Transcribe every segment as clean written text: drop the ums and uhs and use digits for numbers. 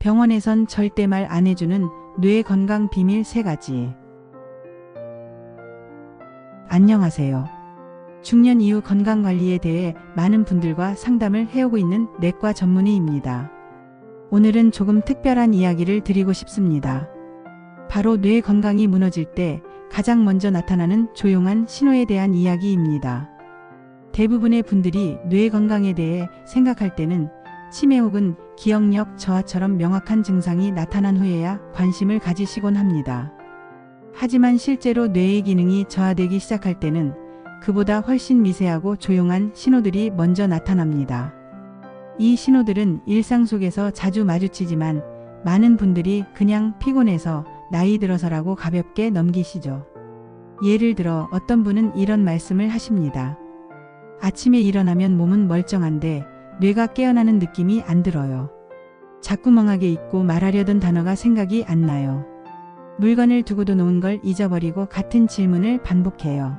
병원에선 절대 말 안 해주는 뇌 건강 비밀 3가지. 안녕하세요. 중년 이후 건강관리에 대해 많은 분들과 상담을 해오고 있는 내과 전문의입니다. 오늘은 조금 특별한 이야기를 드리고 싶습니다. 바로 뇌 건강이 무너질 때 가장 먼저 나타나는 조용한 신호에 대한 이야기입니다. 대부분의 분들이 뇌 건강에 대해 생각할 때는 치매 혹은 기억력 저하처럼 명확한 증상이 나타난 후에야 관심을 가지시곤 합니다. 하지만 실제로 뇌의 기능이 저하되기 시작할 때는 그보다 훨씬 미세하고 조용한 신호들이 먼저 나타납니다. 이 신호들은 일상 속에서 자주 마주치지만 많은 분들이 그냥 피곤해서 나이 들어서라고 가볍게 넘기시죠. 예를 들어 어떤 분은 이런 말씀을 하십니다. 아침에 일어나면 몸은 멀쩡한데 뇌가 깨어나는 느낌이 안 들어요. 자꾸 멍하게 있고 말하려던 단어가 생각이 안 나요. 물건을 두고도 놓은 걸 잊어버리고 같은 질문을 반복해요.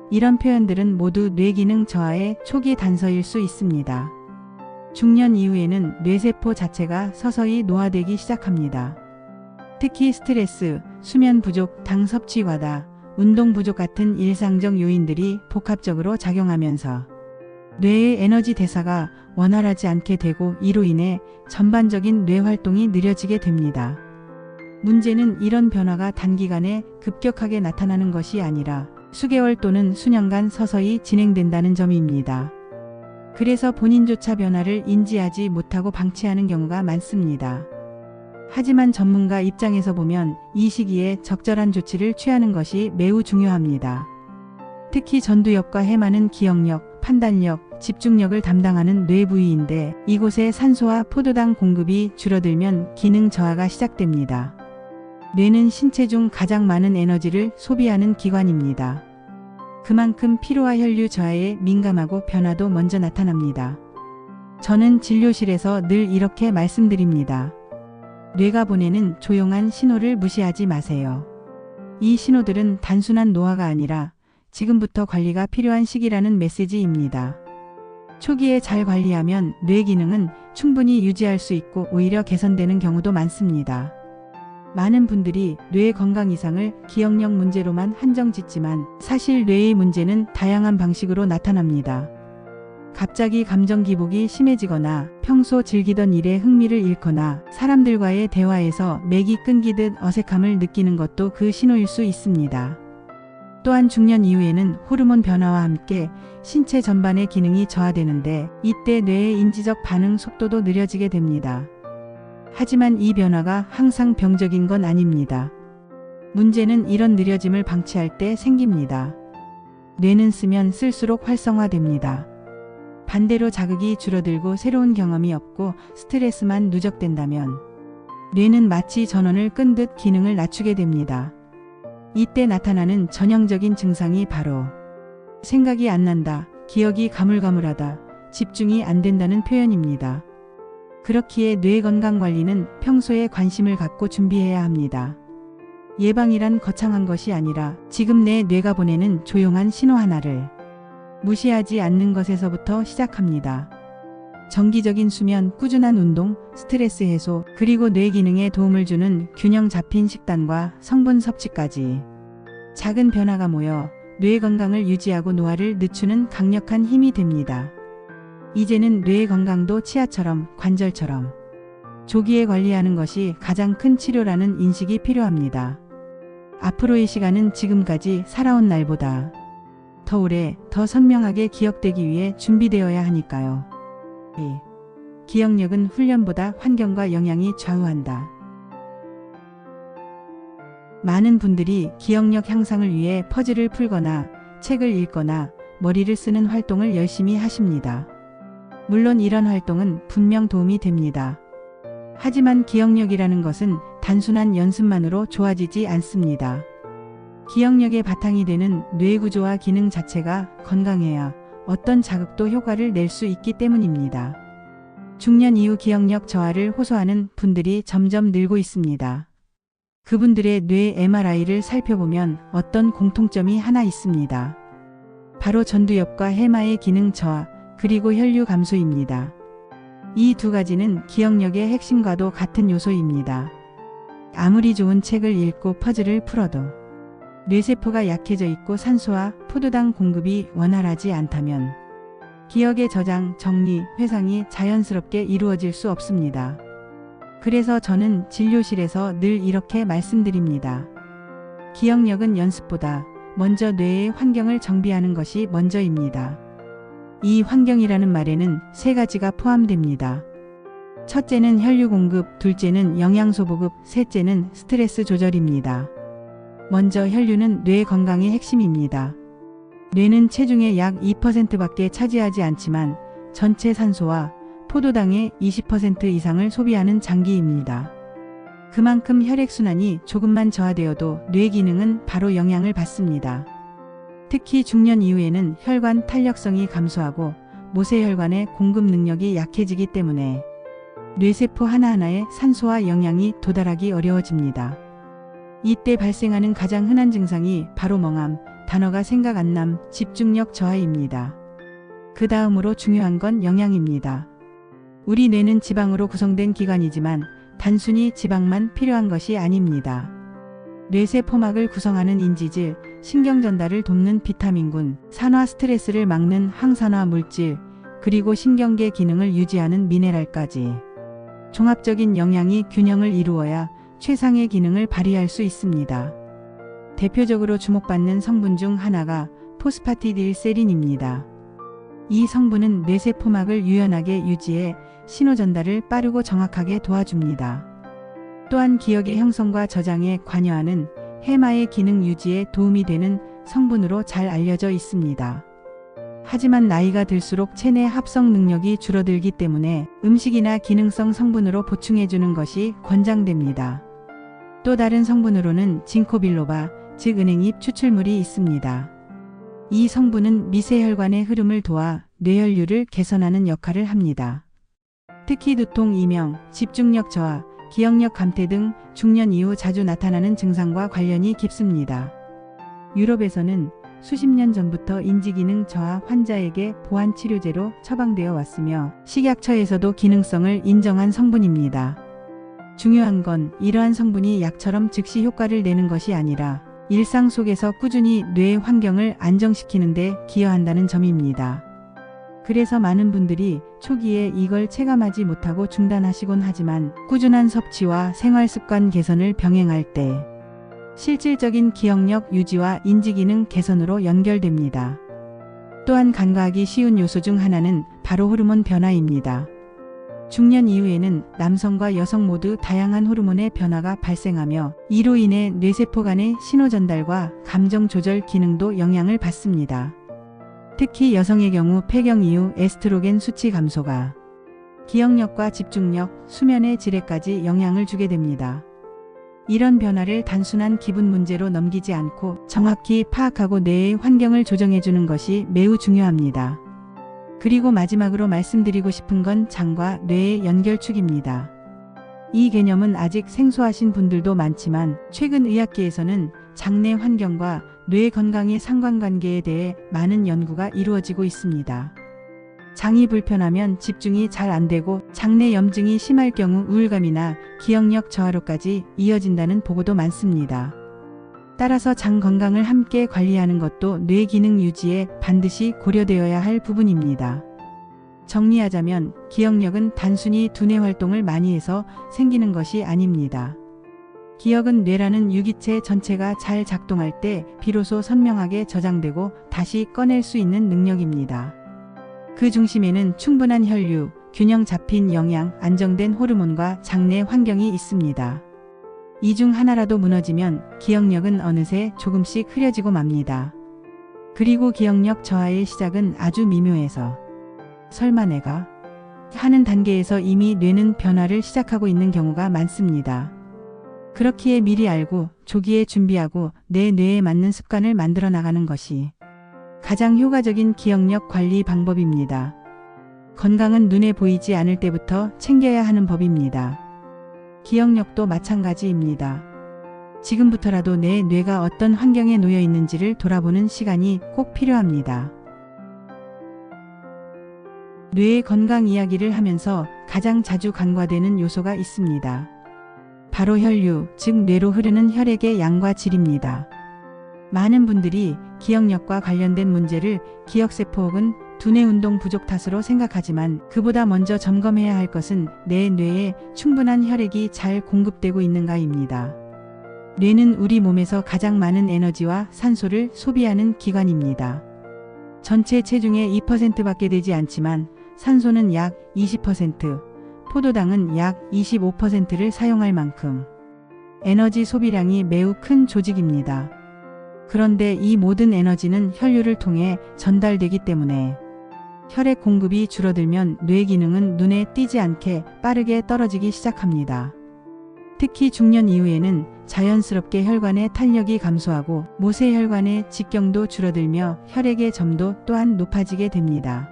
이런 표현들은 모두 뇌기능 저하의 초기 단서일 수 있습니다. 중년 이후에는 뇌세포 자체가 서서히 노화되기 시작합니다. 특히 스트레스, 수면 부족, 당 섭취 과다, 운동 부족 같은 일상적 요인들이 복합적으로 작용하면서 뇌의 에너지 대사가 원활하지 않게 되고 이로 인해 전반적인 뇌 활동이 느려지게 됩니다. 문제는 이런 변화가 단기간에 급격하게 나타나는 것이 아니라 수개월 또는 수년간 서서히 진행된다는 점입니다. 그래서 본인조차 변화를 인지하지 못하고 방치하는 경우가 많습니다. 하지만 전문가 입장에서 보면 이 시기에 적절한 조치를 취하는 것이 매우 중요합니다. 특히 전두엽과 해마는 기억력, 판단력, 집중력을 담당하는 뇌 부위인데 이곳에 산소와 포도당 공급이 줄어들면 기능 저하가 시작됩니다. 뇌는 신체 중 가장 많은 에너지를 소비하는 기관입니다. 그만큼 피로와 혈류 저하에 민감하고 변화도 먼저 나타납니다. 저는 진료실에서 늘 이렇게 말씀드립니다. 뇌가 보내는 조용한 신호를 무시하지 마세요. 이 신호들은 단순한 노화가 아니라 지금부터 관리가 필요한 시기라는 메시지입니다. 초기에 잘 관리하면 뇌 기능은 충분히 유지할 수 있고 오히려 개선되는 경우도 많습니다. 많은 분들이 뇌 건강 이상을 기억력 문제로만 한정짓지만 사실 뇌의 문제는 다양한 방식으로 나타납니다. 갑자기 감정 기복이 심해지거나 평소 즐기던 일에 흥미를 잃거나 사람들과의 대화에서 맥이 끊기듯 어색함을 느끼는 것도 그 신호일 수 있습니다. 또한 중년 이후에는 호르몬 변화와 함께 신체 전반의 기능이 저하되는데 이때 뇌의 인지적 반응 속도도 느려지게 됩니다. 하지만 이 변화가 항상 병적인 건 아닙니다. 문제는 이런 느려짐을 방치할 때 생깁니다. 뇌는 쓰면 쓸수록 활성화됩니다. 반대로 자극이 줄어들고 새로운 경험이 없고 스트레스만 누적된다면 뇌는 마치 전원을 끈 듯 기능을 낮추게 됩니다. 이때 나타나는 전형적인 증상이 바로 생각이 안 난다, 기억이 가물가물하다, 집중이 안 된다는 표현입니다. 그렇기에 뇌 건강 관리는 평소에 관심을 갖고 준비해야 합니다. 예방이란 거창한 것이 아니라 지금 내 뇌가 보내는 조용한 신호 하나를 무시하지 않는 것에서부터 시작합니다. 정기적인 수면, 꾸준한 운동, 스트레스 해소, 그리고 뇌 기능에 도움을 주는 균형 잡힌 식단과 성분 섭취까지 작은 변화가 모여 뇌 건강을 유지하고 노화를 늦추는 강력한 힘이 됩니다. 이제는 뇌 건강도 치아처럼 관절처럼 조기에 관리하는 것이 가장 큰 치료라는 인식이 필요합니다. 앞으로의 시간은 지금까지 살아온 날보다 더 오래, 더 선명하게 기억되기 위해 준비되어야 하니까요. 기억력은 훈련보다 환경과 영향이 좌우한다. 많은 분들이 기억력 향상을 위해 퍼즐을 풀거나 책을 읽거나 머리를 쓰는 활동을 열심히 하십니다. 물론 이런 활동은 분명 도움이 됩니다. 하지만 기억력이라는 것은 단순한 연습만으로 좋아지지 않습니다. 기억력의 바탕이 되는 뇌 구조와 기능 자체가 건강해야 어떤 자극도 효과를 낼 수 있기 때문입니다. 중년 이후 기억력 저하를 호소하는 분들이 점점 늘고 있습니다. 그분들의 뇌 MRI를 살펴보면 어떤 공통점이 하나 있습니다. 바로 전두엽과 해마의 기능 저하, 그리고 혈류 감소입니다. 이 두 가지는 기억력의 핵심과도 같은 요소입니다. 아무리 좋은 책을 읽고 퍼즐을 풀어도 뇌세포가 약해져 있고 산소와 포도당 공급이 원활하지 않다면 기억의 저장, 정리, 회상이 자연스럽게 이루어질 수 없습니다. 그래서 저는 진료실에서 늘 이렇게 말씀드립니다. 기억력은 연습보다 먼저 뇌의 환경을 정비하는 것이 먼저입니다. 이 환경이라는 말에는 세 가지가 포함됩니다. 첫째는 혈류 공급, 둘째는 영양소 보급, 셋째는 스트레스 조절입니다. 먼저 혈류는 뇌 건강의 핵심입니다. 뇌는 체중의 약 2%밖에 차지하지 않지만 전체 산소와 포도당의 20% 이상을 소비하는 장기입니다. 그만큼 혈액순환이 조금만 저하되어도 뇌 기능은 바로 영향을 받습니다. 특히 중년 이후에는 혈관 탄력성이 감소하고 모세혈관의 공급 능력이 약해지기 때문에 뇌세포 하나하나에 산소와 영양이 도달하기 어려워집니다. 이때 발생하는 가장 흔한 증상이 바로 멍함, 단어가 생각 안 남, 집중력 저하입니다. 그 다음으로 중요한 건 영양입니다. 우리 뇌는 지방으로 구성된 기관이지만 단순히 지방만 필요한 것이 아닙니다. 뇌세포막을 구성하는 인지질, 신경 전달을 돕는 비타민군, 산화 스트레스를 막는 항산화 물질, 그리고 신경계 기능을 유지하는 미네랄까지 종합적인 영양이 균형을 이루어야 최상의 기능을 발휘할 수 있습니다. 대표적으로 주목받는 성분 중 하나가 포스파티딜세린입니다. 이 성분은 뇌세포막을 유연하게 유지해 신호 전달을 빠르고 정확하게 도와줍니다. 또한 기억의 형성과 저장에 관여하는 해마의 기능 유지에 도움이 되는 성분으로 잘 알려져 있습니다. 하지만 나이가 들수록 체내 합성 능력이 줄어들기 때문에 음식이나 기능성 성분으로 보충해주는 것이 권장됩니다. 또 다른 성분으로는 징코빌로바, 즉 은행잎 추출물이 있습니다. 이 성분은 미세혈관의 흐름을 도와 뇌혈류를 개선하는 역할을 합니다. 특히 두통, 이명, 집중력 저하, 기억력 감퇴 등 중년 이후 자주 나타나는 증상과 관련이 깊습니다. 유럽에서는 수십 년 전부터 인지기능 저하 환자에게 보완 치료제로 처방되어 왔으며 식약처에서도 기능성을 인정한 성분입니다. 중요한 건 이러한 성분이 약처럼 즉시 효과를 내는 것이 아니라 일상 속에서 꾸준히 뇌 환경을 안정시키는 데 기여한다는 점입니다. 그래서 많은 분들이 초기에 이걸 체감하지 못하고 중단하시곤 하지만 꾸준한 섭취와 생활습관 개선을 병행할 때 실질적인 기억력 유지와 인지기능 개선으로 연결됩니다. 또한 간과하기 쉬운 요소 중 하나는 바로 호르몬 변화입니다. 중년 이후에는 남성과 여성 모두 다양한 호르몬의 변화가 발생하며 이로 인해 뇌세포 간의 신호 전달과 감정 조절 기능도 영향을 받습니다. 특히 여성의 경우 폐경 이후 에스트로겐 수치 감소가 기억력과 집중력, 수면의 질에까지 영향을 주게 됩니다. 이런 변화를 단순한 기분 문제로 넘기지 않고 정확히 파악하고 뇌의 환경을 조정해주는 것이 매우 중요합니다. 그리고 마지막으로 말씀드리고 싶은 건 장과 뇌의 연결축입니다. 이 개념은 아직 생소하신 분들도 많지만 최근 의학계에서는 장내 환경과 뇌 건강의 상관관계에 대해 많은 연구가 이루어지고 있습니다. 장이 불편하면 집중이 잘 안 되고 장내 염증이 심할 경우 우울감이나 기억력 저하로까지 이어진다는 보고도 많습니다. 따라서 장 건강을 함께 관리하는 것도 뇌 기능 유지에 반드시 고려되어야 할 부분입니다. 정리하자면 기억력은 단순히 두뇌 활동을 많이 해서 생기는 것이 아닙니다. 기억은 뇌라는 유기체 전체가 잘 작동할 때 비로소 선명하게 저장되고 다시 꺼낼 수 있는 능력입니다. 그 중심에는 충분한 혈류, 균형 잡힌 영양, 안정된 호르몬과 장내 환경이 있습니다. 이 중 하나라도 무너지면 기억력은 어느새 조금씩 흐려지고 맙니다. 그리고 기억력 저하의 시작은 아주 미묘해서 설마 내가 하는 단계에서 이미 뇌는 변화를 시작하고 있는 경우가 많습니다. 그렇기에 미리 알고 조기에 준비하고 내 뇌에 맞는 습관을 만들어 나가는 것이 가장 효과적인 기억력 관리 방법입니다. 건강은 눈에 보이지 않을 때부터 챙겨야 하는 법입니다. 기억력도 마찬가지입니다. 지금부터라도 내 뇌가 어떤 환경에 놓여 있는지를 돌아보는 시간이 꼭 필요합니다. 뇌의 건강 이야기를 하면서 가장 자주 간과되는 요소가 있습니다. 바로 혈류, 즉 뇌로 흐르는 혈액의 양과 질입니다. 많은 분들이 기억력과 관련된 문제를 기억세포 혹은 두뇌 운동 부족 탓으로 생각하지만 그보다 먼저 점검해야 할 것은 내 뇌에 충분한 혈액이 잘 공급되고 있는가입니다. 뇌는 우리 몸에서 가장 많은 에너지와 산소를 소비하는 기관입니다. 전체 체중의 2%밖에 되지 않지만 산소는 약 20%, 포도당은 약 25%를 사용할 만큼 에너지 소비량이 매우 큰 조직입니다. 그런데 이 모든 에너지는 혈류를 통해 전달되기 때문에 혈액 공급이 줄어들면 뇌 기능은 눈에 띄지 않게 빠르게 떨어지기 시작합니다. 특히 중년 이후에는 자연스럽게 혈관의 탄력이 감소하고 모세혈관의 직경도 줄어들며 혈액의 점도 또한 높아지게 됩니다.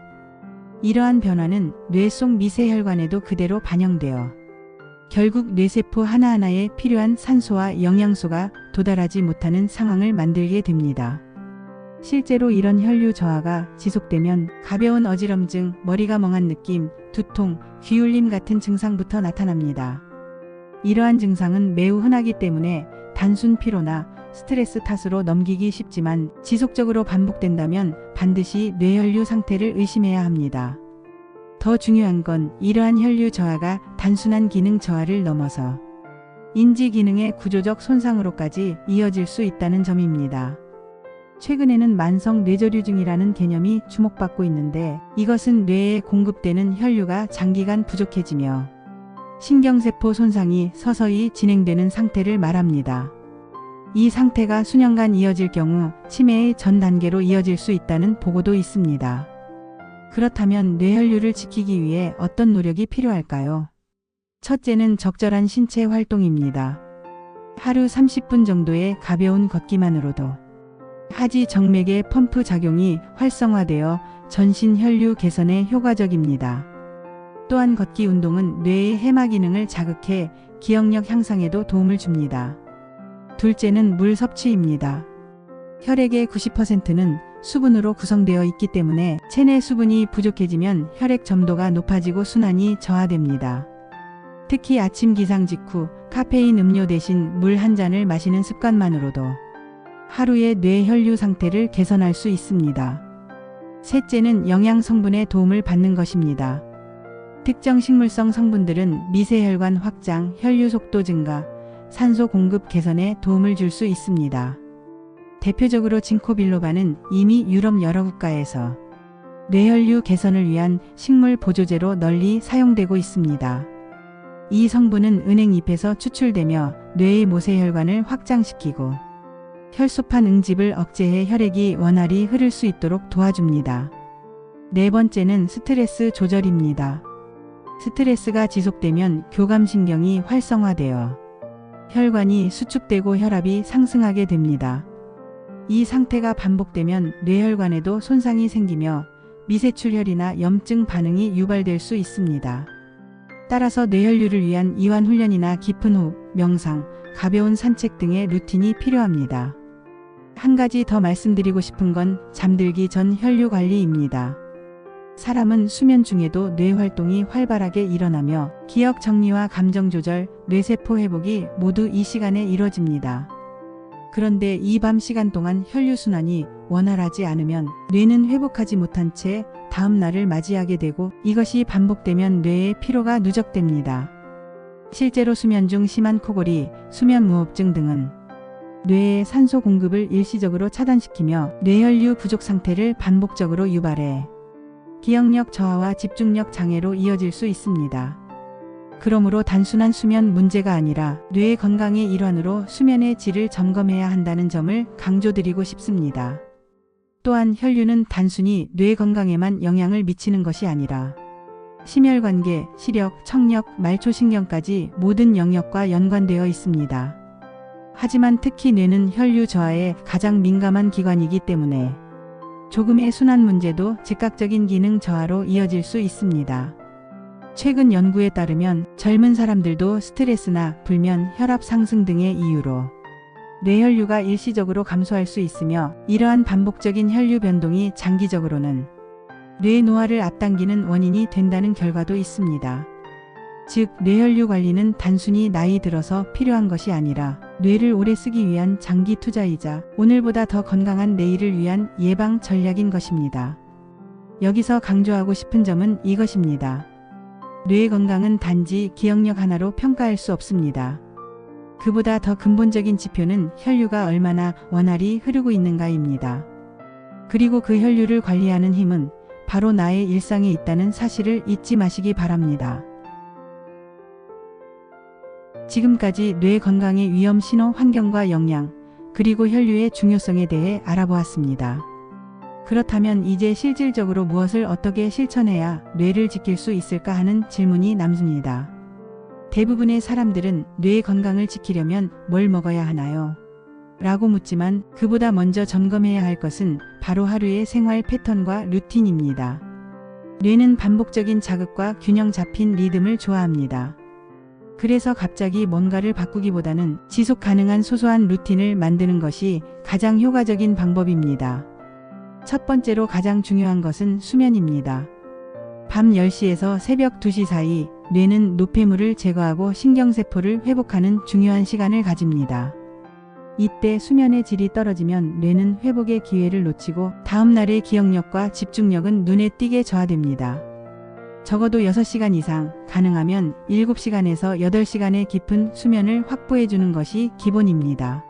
이러한 변화는 뇌 속 미세혈관에도 그대로 반영되어 결국 뇌세포 하나하나에 필요한 산소와 영양소가 도달하지 못하는 상황을 만들게 됩니다. 실제로 이런 혈류 저하가 지속되면 가벼운 어지럼증, 머리가 멍한 느낌, 두통, 귀울림 같은 증상부터 나타납니다. 이러한 증상은 매우 흔하기 때문에 단순 피로나 스트레스 탓으로 넘기기 쉽지만 지속적으로 반복된다면 반드시 뇌혈류 상태를 의심해야 합니다. 더 중요한 건 이러한 혈류 저하가 단순한 기능 저하를 넘어서 인지 기능의 구조적 손상으로까지 이어질 수 있다는 점입니다. 최근에는 만성 뇌저류증이라는 개념이 주목받고 있는데 이것은 뇌에 공급되는 혈류가 장기간 부족해지며 신경세포 손상이 서서히 진행되는 상태를 말합니다. 이 상태가 수년간 이어질 경우 치매의 전 단계로 이어질 수 있다는 보고도 있습니다. 그렇다면 뇌혈류를 지키기 위해 어떤 노력이 필요할까요? 첫째는 적절한 신체 활동입니다. 하루 30분 정도의 가벼운 걷기만으로도 하지 정맥의 펌프 작용이 활성화되어 전신 혈류 개선에 효과적입니다. 또한 걷기 운동은 뇌의 해마 기능을 자극해 기억력 향상에도 도움을 줍니다. 둘째는 물 섭취입니다. 혈액의 90%는 수분으로 구성되어 있기 때문에 체내 수분이 부족해지면 혈액 점도가 높아지고 순환이 저하됩니다. 특히 아침 기상 직후 카페인 음료 대신 물 한 잔을 마시는 습관만으로도 하루의 뇌 혈류 상태를 개선할 수 있습니다. 셋째는 영양 성분의 도움을 받는 것입니다. 특정 식물성 성분들은 미세혈관 확장, 혈류 속도 증가, 산소 공급 개선에 도움을 줄 수 있습니다. 대표적으로 징코빌로바는 이미 유럽 여러 국가에서 뇌혈류 개선을 위한 식물 보조제로 널리 사용되고 있습니다. 이 성분은 은행잎에서 추출되며 뇌의 모세혈관을 확장시키고 혈소판 응집을 억제해 혈액이 원활히 흐를 수 있도록 도와줍니다. 네 번째는 스트레스 조절입니다. 스트레스가 지속되면 교감신경이 활성화되어 혈관이 수축되고 혈압이 상승하게 됩니다. 이 상태가 반복되면 뇌혈관에도 손상이 생기며 미세출혈이나 염증 반응이 유발될 수 있습니다. 따라서 뇌혈류를 위한 이완 훈련이나 깊은 호흡, 명상, 가벼운 산책 등의 루틴이 필요합니다. 한 가지 더 말씀드리고 싶은 건 잠들기 전 혈류 관리입니다. 사람은 수면 중에도 뇌 활동이 활발하게 일어나며 기억 정리와 감정 조절, 뇌세포 회복이 모두 이 시간에 이뤄집니다. 그런데 이 밤 시간 동안 혈류 순환이 원활하지 않으면 뇌는 회복하지 못한 채 다음 날을 맞이하게 되고 이것이 반복되면 뇌의 피로가 누적됩니다. 실제로 수면 중 심한 코골이, 수면 무호흡증 등은 뇌의 산소 공급을 일시적으로 차단시키며 뇌혈류 부족 상태를 반복적으로 유발해 기억력 저하와 집중력 장애로 이어질 수 있습니다. 그러므로 단순한 수면 문제가 아니라 뇌 건강의 일환으로 수면의 질을 점검해야 한다는 점을 강조드리고 싶습니다. 또한 혈류는 단순히 뇌 건강에만 영향을 미치는 것이 아니라 심혈관계, 시력, 청력, 말초신경까지 모든 영역과 연관되어 있습니다. 하지만 특히 뇌는 혈류 저하에 가장 민감한 기관이기 때문에 조금의 순환 문제도 즉각적인 기능 저하로 이어질 수 있습니다. 최근 연구에 따르면 젊은 사람들도 스트레스나 불면, 혈압 상승 등의 이유로 뇌혈류가 일시적으로 감소할 수 있으며 이러한 반복적인 혈류 변동이 장기적으로는 뇌 노화를 앞당기는 원인이 된다는 결과도 있습니다. 즉, 뇌혈류 관리는 단순히 나이 들어서 필요한 것이 아니라 뇌를 오래 쓰기 위한 장기 투자이자 오늘보다 더 건강한 내일을 위한 예방 전략인 것입니다. 여기서 강조하고 싶은 점은 이것입니다. 뇌 건강은 단지 기억력 하나로 평가할 수 없습니다. 그보다 더 근본적인 지표는 혈류가 얼마나 원활히 흐르고 있는가입니다. 그리고 그 혈류를 관리하는 힘은 바로 나의 일상에 있다는 사실을 잊지 마시기 바랍니다. 지금까지 뇌 건강의 위험 신호 환경과 영양, 그리고 혈류의 중요성에 대해 알아보았습니다. 그렇다면 이제 실질적으로 무엇을 어떻게 실천해야 뇌를 지킬 수 있을까 하는 질문이 남습니다. 대부분의 사람들은 뇌 건강을 지키려면 뭘 먹어야 하나요? 라고 묻지만 그보다 먼저 점검해야 할 것은 바로 하루의 생활 패턴과 루틴입니다. 뇌는 반복적인 자극과 균형 잡힌 리듬을 좋아합니다. 그래서 갑자기 뭔가를 바꾸기보다는 지속 가능한 소소한 루틴을 만드는 것이 가장 효과적인 방법입니다. 첫 번째로 가장 중요한 것은 수면입니다. 밤 10시에서 새벽 2시 사이 뇌는 노폐물을 제거하고 신경세포를 회복하는 중요한 시간을 가집니다. 이때 수면의 질이 떨어지면 뇌는 회복의 기회를 놓치고 다음 날의 기억력과 집중력은 눈에 띄게 저하됩니다. 적어도 6시간 이상, 가능하면 7시간에서 8시간의 깊은 수면을 확보해 주는 것이 기본입니다.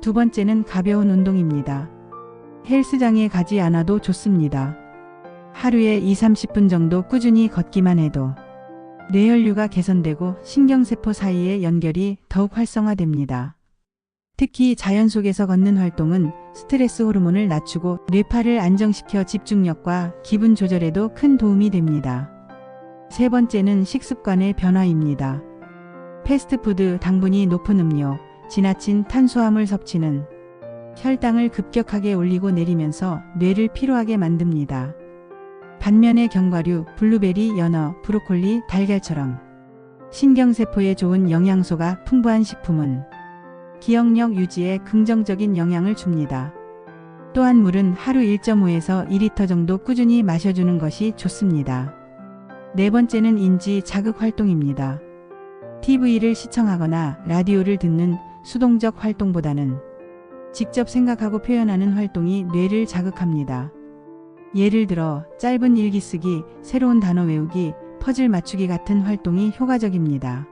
두 번째는 가벼운 운동입니다. 헬스장에 가지 않아도 좋습니다. 하루에 20-30분 정도 꾸준히 걷기만 해도 뇌혈류가 개선되고 신경세포 사이의 연결이 더욱 활성화됩니다. 특히 자연 속에서 걷는 활동은 스트레스 호르몬을 낮추고 뇌파를 안정시켜 집중력과 기분 조절에도 큰 도움이 됩니다. 세 번째는 식습관의 변화입니다. 패스트푸드, 당분이 높은 음료, 지나친 탄수화물 섭취는 혈당을 급격하게 올리고 내리면서 뇌를 피로하게 만듭니다. 반면에 견과류, 블루베리, 연어, 브로콜리, 달걀처럼 신경세포에 좋은 영양소가 풍부한 식품은 기억력 유지에 긍정적인 영향을 줍니다. 또한 물은 하루 1.5에서 2리터 정도 꾸준히 마셔주는 것이 좋습니다. 네 번째는 인지 자극 활동입니다. TV를 시청하거나 라디오를 듣는 수동적 활동보다는 직접 생각하고 표현하는 활동이 뇌를 자극합니다. 예를 들어 짧은 일기 쓰기, 새로운 단어 외우기, 퍼즐 맞추기 같은 활동이 효과적입니다.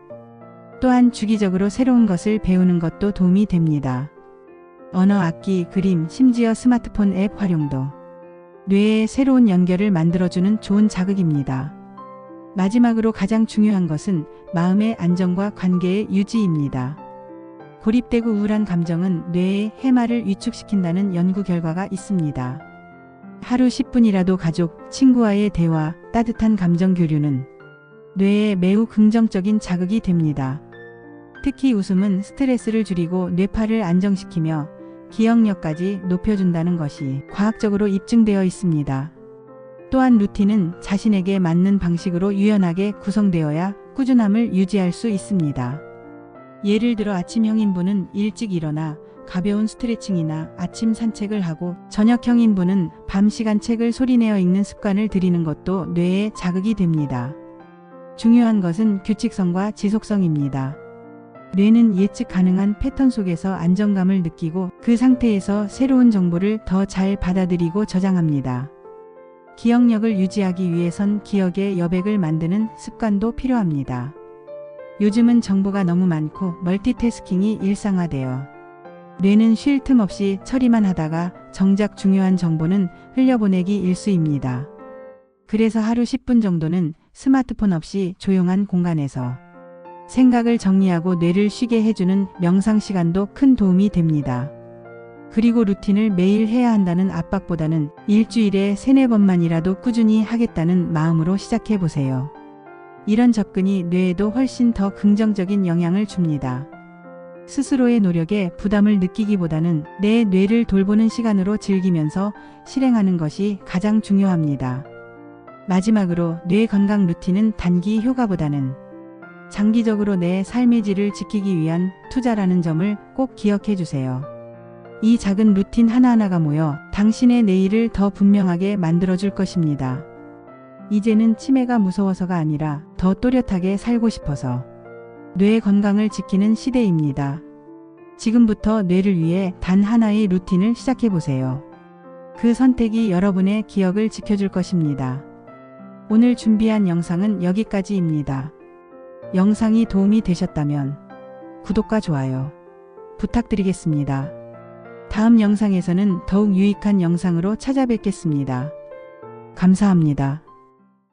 또한 주기적으로 새로운 것을 배우는 것도 도움이 됩니다. 언어, 악기, 그림, 심지어 스마트폰 앱 활용도 뇌에 새로운 연결을 만들어주는 좋은 자극입니다. 마지막으로 가장 중요한 것은 마음의 안정과 관계의 유지입니다. 고립되고 우울한 감정은 뇌의 해마를 위축시킨다는 연구 결과가 있습니다. 하루 10분이라도 가족, 친구와의 대화, 따뜻한 감정 교류는 뇌에 매우 긍정적인 자극이 됩니다. 특히 웃음은 스트레스를 줄이고 뇌파를 안정시키며 기억력까지 높여준다는 것이 과학적으로 입증되어 있습니다. 또한 루틴은 자신에게 맞는 방식으로 유연하게 구성되어야 꾸준함을 유지할 수 있습니다. 예를 들어 아침형 인부는 일찍 일어나 가벼운 스트레칭이나 아침 산책을 하고 저녁형 인부는 밤 시간 책을 소리내어 읽는 습관을 들이는 것도 뇌에 자극이 됩니다. 중요한 것은 규칙성과 지속성입니다. 뇌는 예측 가능한 패턴 속에서 안정감을 느끼고 그 상태에서 새로운 정보를 더 잘 받아들이고 저장합니다. 기억력을 유지하기 위해선 기억의 여백을 만드는 습관도 필요합니다. 요즘은 정보가 너무 많고 멀티태스킹이 일상화되어 뇌는 쉴 틈 없이 처리만 하다가 정작 중요한 정보는 흘려보내기 일쑤입니다. 그래서 하루 10분 정도는 스마트폰 없이 조용한 공간에서 생각을 정리하고 뇌를 쉬게 해주는 명상 시간도 큰 도움이 됩니다. 그리고 루틴을 매일 해야 한다는 압박보다는 일주일에 3-4번만이라도 꾸준히 하겠다는 마음으로 시작해보세요. 이런 접근이 뇌에도 훨씬 더 긍정적인 영향을 줍니다. 스스로의 노력에 부담을 느끼기보다는 내 뇌를 돌보는 시간으로 즐기면서 실행하는 것이 가장 중요합니다. 마지막으로 뇌 건강 루틴은 단기 효과보다는 장기적으로 내 삶의 질을 지키기 위한 투자라는 점을 꼭 기억해 주세요. 이 작은 루틴 하나하나가 모여 당신의 내일을 더 분명하게 만들어줄 것입니다. 이제는 치매가 무서워서가 아니라 더 또렷하게 살고 싶어서 뇌 건강을 지키는 시대입니다. 지금부터 뇌를 위해 단 하나의 루틴을 시작해 보세요. 그 선택이 여러분의 기억을 지켜줄 것입니다. 오늘 준비한 영상은 여기까지입니다. 영상이 도움이 되셨다면 구독과 좋아요 부탁드리겠습니다. 다음 영상에서는 더욱 유익한 영상으로 찾아뵙겠습니다. 감사합니다.